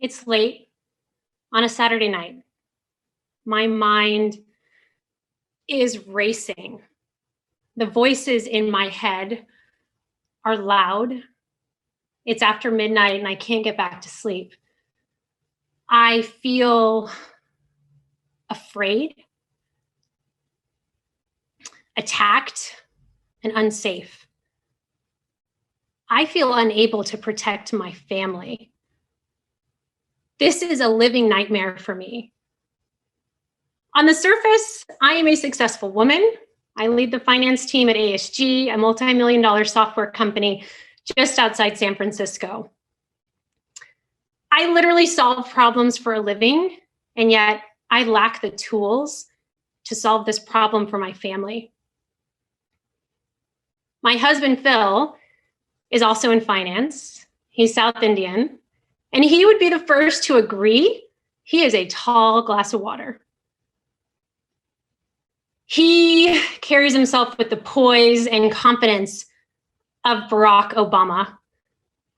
It's late on a Saturday night. My mind is racing. The voices in my head are loud. It's after midnight and I can't get back to sleep. I feel afraid, attacked, and unsafe. I feel unable to protect my family. This is a living nightmare for me. On the surface, I am a successful woman. I lead the finance team at ASG, a multi-million-dollar software company just outside San Francisco. I literally solve problems for a living, and yet I lack the tools to solve this problem for my family. My husband, Phil, is also in finance. He's South Indian, and he would be the first to agree he is a tall glass of water. He carries himself with the poise and confidence of Barack Obama,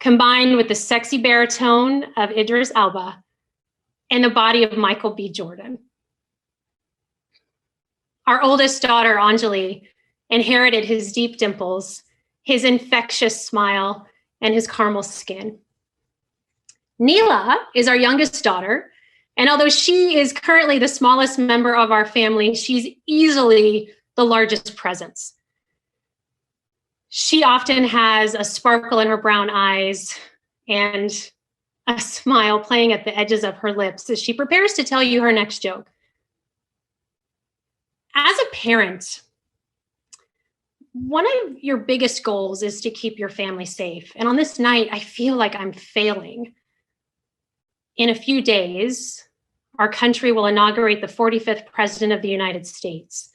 combined with the sexy baritone of Idris Elba and the body of Michael B. Jordan. Our oldest daughter, Anjali, inherited his deep dimples, his infectious smile, and his caramel skin. Neela is our youngest daughter, and although she is currently the smallest member of our family, she's easily the largest presence. She often has a sparkle in her brown eyes and a smile playing at the edges of her lips as she prepares to tell you her next joke. As a parent, one of your biggest goals is to keep your family safe. And on this night, I feel like I'm failing. In a few days, our country will inaugurate the 45th President of the United States.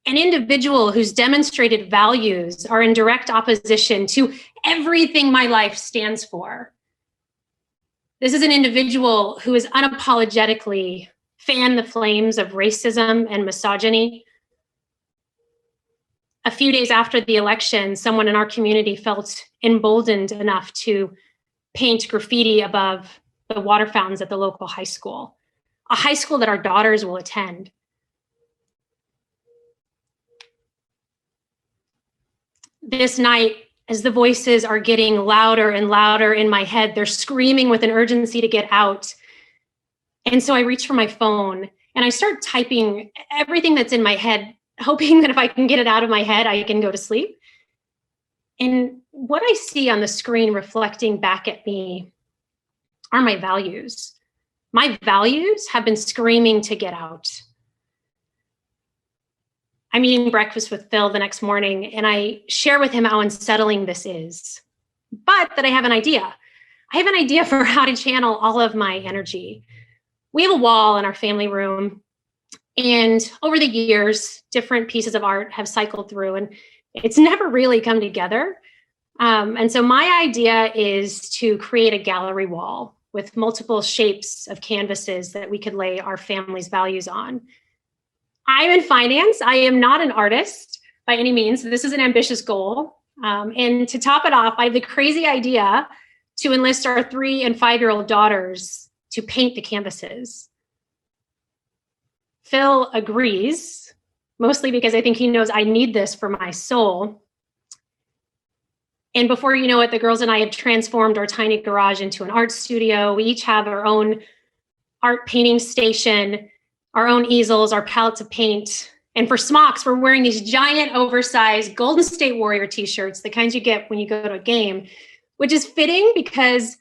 An individual whose demonstrated values are in direct opposition to everything my life stands for. This is an individual who has unapologetically fanned the flames of racism and misogyny. A few days after the election, someone in our community felt emboldened enough to paint graffiti above the water fountains at the local high school, a high school that our daughters will attend. This night, as the voices are getting louder and louder in my head, they're screaming with an urgency to get out. And so I reach for my phone and I start typing everything that's in my head, hoping that if I can get it out of my head, I can go to sleep. And what I see on the screen reflecting back at me are my values. My values have been screaming to get out. I'm eating breakfast with Phil the next morning, and I share with him how unsettling this is, but that I have an idea. I have an idea for how to channel all of my energy. We have a wall in our family room, and over the years, different pieces of art have cycled through, and it's never really come together. And so my idea is to create a gallery wall with multiple shapes of canvases that we could lay our family's values on. I'm in finance. I am not an artist by any means. This is an ambitious goal. And to top it off, I have the crazy idea to enlist our 3- and 5-year-old daughters to paint the canvases. Phil agrees, mostly because I think he knows I need this for my soul. And before you know it, the girls and I have transformed our tiny garage into an art studio. We each have our own art painting station, our own easels, our palettes of paint. And for smocks, we're wearing these giant oversized Golden State Warrior t-shirts, the kinds you get when you go to a game, which is fitting because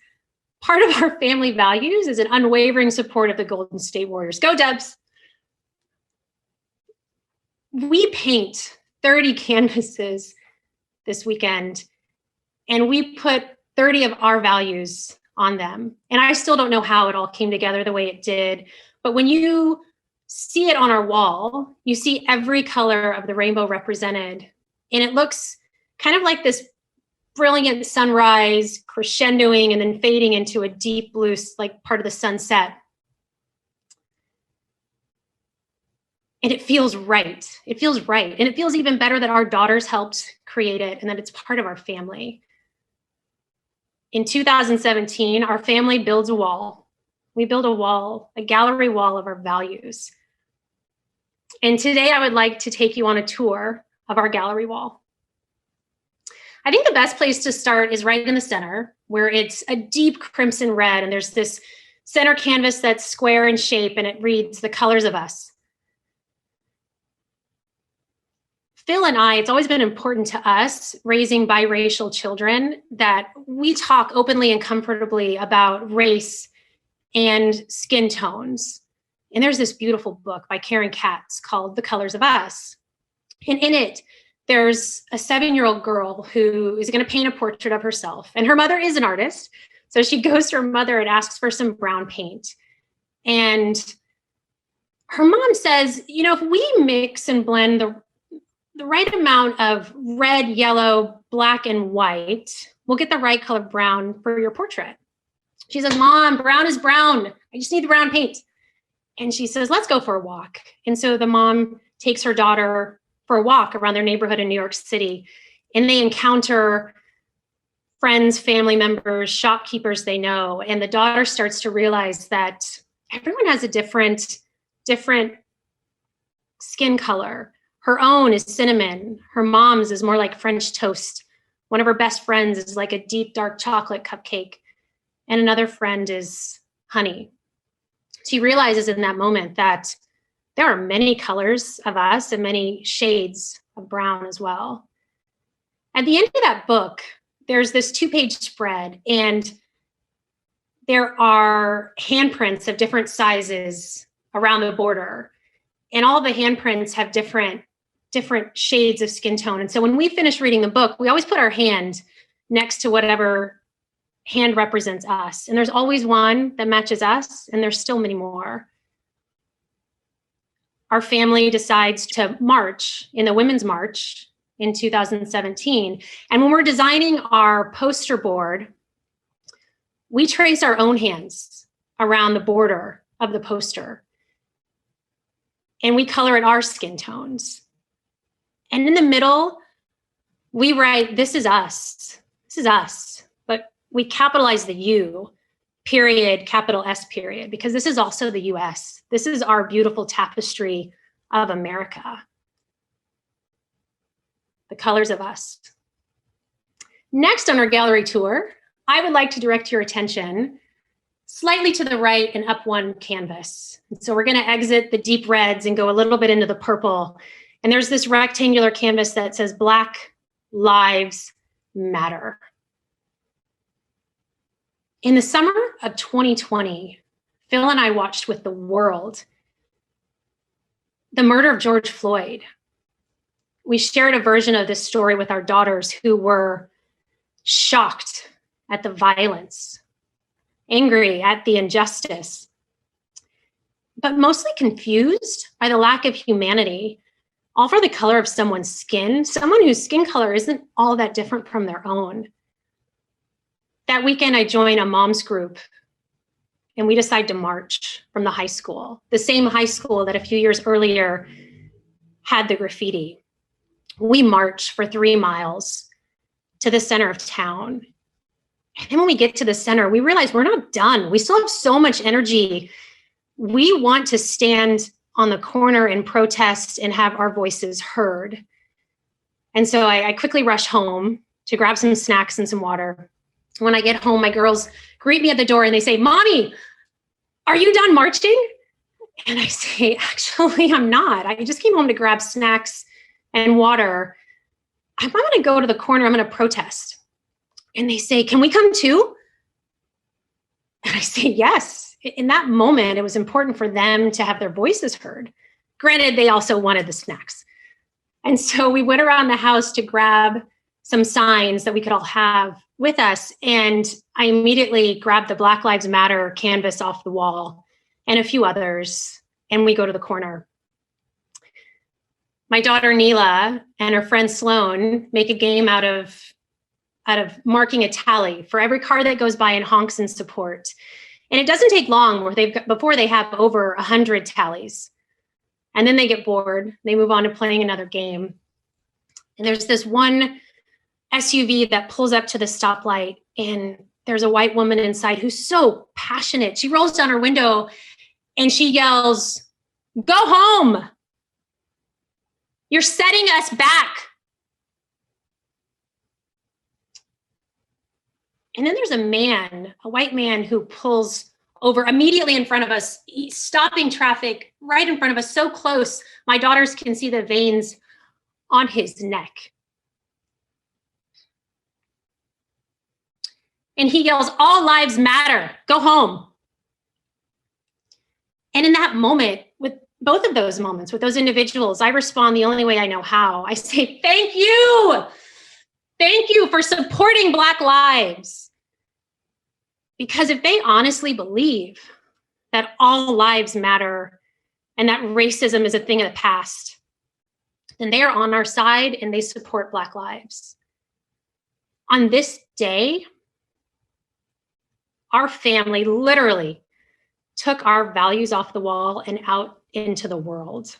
part of our family values is an unwavering support of the Golden State Warriors. Go Dubs! We paint 30 canvases this weekend, and we put 30 of our values on them. And I still don't know how it all came together the way it did. But when you see it on our wall, you see every color of the rainbow represented. And it looks kind of like this brilliant sunrise crescendoing and then fading into a deep blue, like part of the sunset. And it feels right. It feels right. And it feels even better that our daughters helped create it and that it's part of our family. In 2017, our family builds a wall. We build a wall, a gallery wall of our values. And today I would like to take you on a tour of our gallery wall. I think the best place to start is right in the center, where it's a deep crimson red, and there's this center canvas that's square in shape, and it reads, "The colors of us." Phil and I, it's always been important to us, raising biracial children, that we talk openly and comfortably about race and skin tones. And there's this beautiful book by Karen Katz called The Colors of Us. And in it, there's a 7-year-old girl who is going to paint a portrait of herself. And her mother is an artist. So she goes to her mother and asks for some brown paint. And her mom says, if we mix and blend the right amount of red, yellow, black, and white, we'll get the right color brown for your portrait. She says, "Mom, brown is brown. I just need the brown paint." And she says, "Let's go for a walk." And so the mom takes her daughter for a walk around their neighborhood in New York City. And they encounter friends, family members, shopkeepers they know. And the daughter starts to realize that everyone has a different skin color. Her own is cinnamon. Her mom's is more like French toast. One of her best friends is like a deep, dark chocolate cupcake. And another friend is honey. She realizes in that moment that there are many colors of us and many shades of brown as well. At the end of that book, there's this 2-page spread, and there are handprints of different sizes around the border. And all the handprints have different shades of skin tone. And so when we finish reading the book, we always put our hand next to whatever hand represents us. And there's always one that matches us, and there's still many more. Our family decides to march in the Women's March in 2017. And when we're designing our poster board, we trace our own hands around the border of the poster. And we color in our skin tones. And in the middle, we write, "This is us. This is us." But we capitalize the U, period, capital S period, because this is also the US. This is our beautiful tapestry of America. The colors of us. Next on our gallery tour, I would like to direct your attention slightly to the right and up one canvas. And so we're going to exit the deep reds and go a little bit into the purple. And there's this rectangular canvas that says Black Lives Matter. In the summer of 2020, Phil and I watched with the world the murder of George Floyd. We shared a version of this story with our daughters, who were shocked at the violence, angry at the injustice, but mostly confused by the lack of humanity, all for the color of someone's skin, someone whose skin color isn't all that different from their own. That weekend, I joined a mom's group, and we decided to march from the high school, the same high school that a few years earlier had the graffiti. We marched for 3 miles to the center of town. And then when we get to the center, we realize we're not done. We still have so much energy. We want to stand on the corner and protest and have our voices heard. And so I quickly rush home to grab some snacks and some water. When I get home, my girls greet me at the door and they say, "Mommy, are you done marching?" And I say, "Actually, I'm not. I just came home to grab snacks and water. I'm going to go to the corner. I'm going to protest." And they say, "Can we come too?" And I say, yes. In that moment, it was important for them to have their voices heard. Granted, they also wanted the snacks. And so we went around the house to grab some signs that we could all have with us. And I immediately grabbed the Black Lives Matter canvas off the wall and a few others, and we go to the corner. My daughter Neela and her friend Sloan make a game out of marking a tally for every car that goes by and honks in support. And it doesn't take long before they have over 100 tallies. And then they get bored. They move on to playing another game. And there's this one SUV that pulls up to the stoplight, and there's a white woman inside who's so passionate. She rolls down her window and she yells, "Go home. You're setting us back." And then there's a man, a white man, who pulls over immediately in front of us, stopping traffic right in front of us, so close my daughters can see the veins on his neck. And he yells, "All lives matter. Go home." And in that moment, with both of those moments, with those individuals, I respond the only way I know how. I say, "Thank you. Thank you for supporting Black lives." Because if they honestly believe that all lives matter and that racism is a thing of the past, then they are on our side and they support Black lives. On this day, our family literally took our values off the wall and out into the world.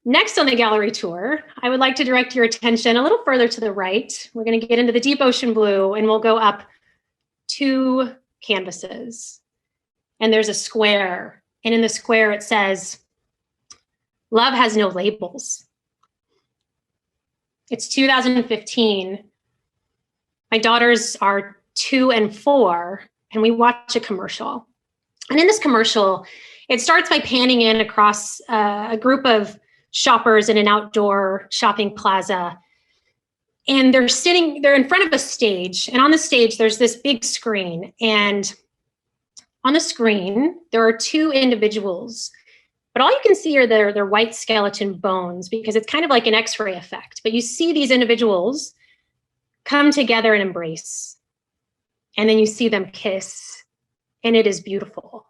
Next on the gallery tour, I would like to direct your attention a little further to the right. We're going to get into the deep ocean blue and we'll go up 2 canvases. And there's a square. And in the square, it says, "Love has no labels." It's 2015. My daughters are 2 and 4, and we watch a commercial. And in this commercial, it starts by panning in across a group of shoppers in an outdoor shopping plaza. And they're in front of a stage. And on the stage, there's this big screen. And on the screen, there are 2 individuals. But all you can see are their white skeleton bones, because it's kind of like an X-ray effect. But you see these individuals come together and embrace. And then you see them kiss. And it is beautiful.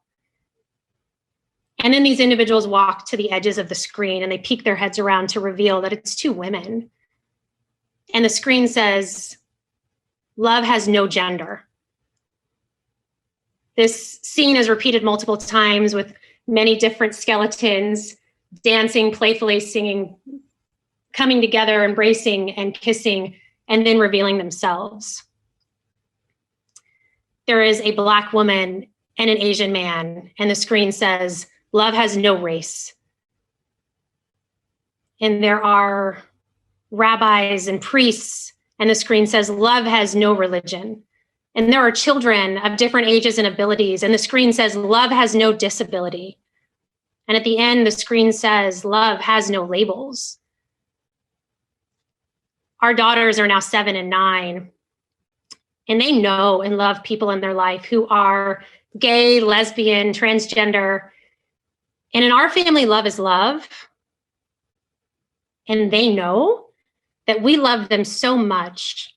And then these individuals walk to the edges of the screen and they peek their heads around to reveal that it's 2 women. And the screen says, "Love has no gender." This scene is repeated multiple times with many different skeletons dancing, playfully singing, coming together, embracing and kissing, and then revealing themselves. There is a Black woman and an Asian man, and the screen says, "Love has no race." And there are rabbis and priests, and the screen says, "Love has no religion." And there are children of different ages and abilities, and the screen says, "Love has no disability." And at the end, the screen says, "Love has no labels." Our daughters are now 7 and 9, and they know and love people in their life who are gay, lesbian, transgender. And in our family, love is love. And they know that we love them so much.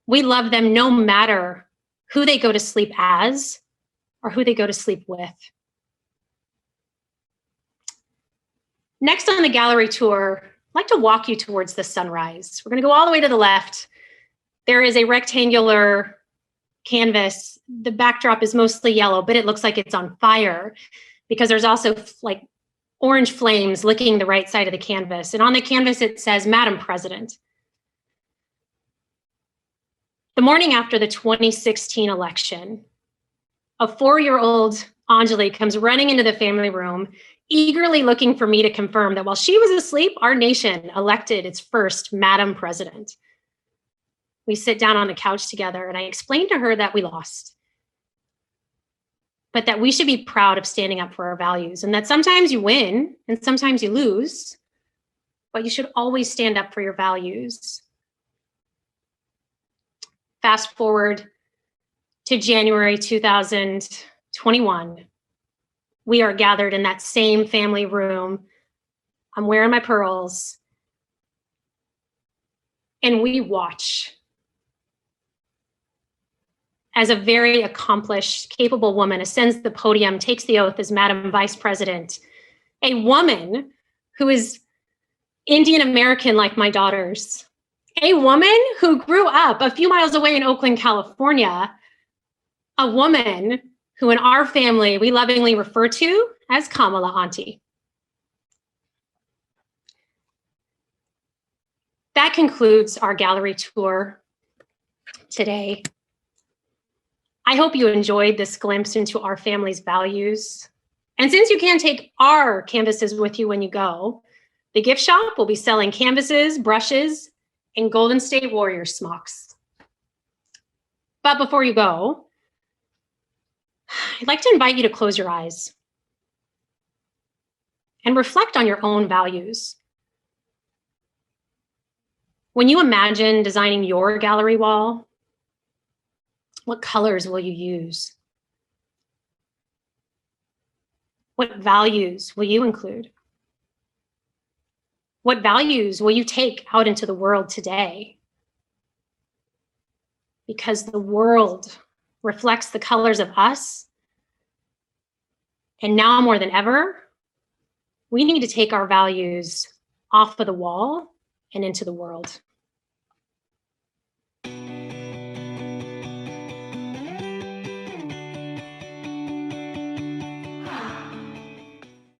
We love them no matter who they go to sleep as or who they go to sleep with. Next on the gallery tour, I'd like to walk you towards the sunrise. We're going to go all the way to the left. There is a rectangular canvas. The backdrop is mostly yellow, but it looks like it's on fire, because there's also like orange flames licking the right side of the canvas. And on the canvas, it says, "Madam President." The morning after the 2016 election, a 4-year-old Anjali comes running into the family room, eagerly looking for me to confirm that while she was asleep, our nation elected its first Madam President. We sit down on the couch together, and I explained to her that we lost, but that we should be proud of standing up for our values, and that sometimes you win and sometimes you lose, but you should always stand up for your values. Fast forward to January 2021. We are gathered in that same family room. I'm wearing my pearls, and we watch as a very accomplished, capable woman ascends the podium, takes the oath as Madam Vice President, a woman who is Indian American like my daughters, a woman who grew up a few miles away in Oakland, California, a woman who in our family we lovingly refer to as Kamala Auntie. That concludes our gallery tour today. I hope you enjoyed this glimpse into our family's values. And since you can take our canvases with you when you go, the gift shop will be selling canvases, brushes, and Golden State Warriors smocks. But before you go, I'd like to invite you to close your eyes and reflect on your own values. When you imagine designing your gallery wall, what colors will you use? What values will you include? What values will you take out into the world today? Because the world reflects the colors of us. And now more than ever, we need to take our values off of the wall and into the world.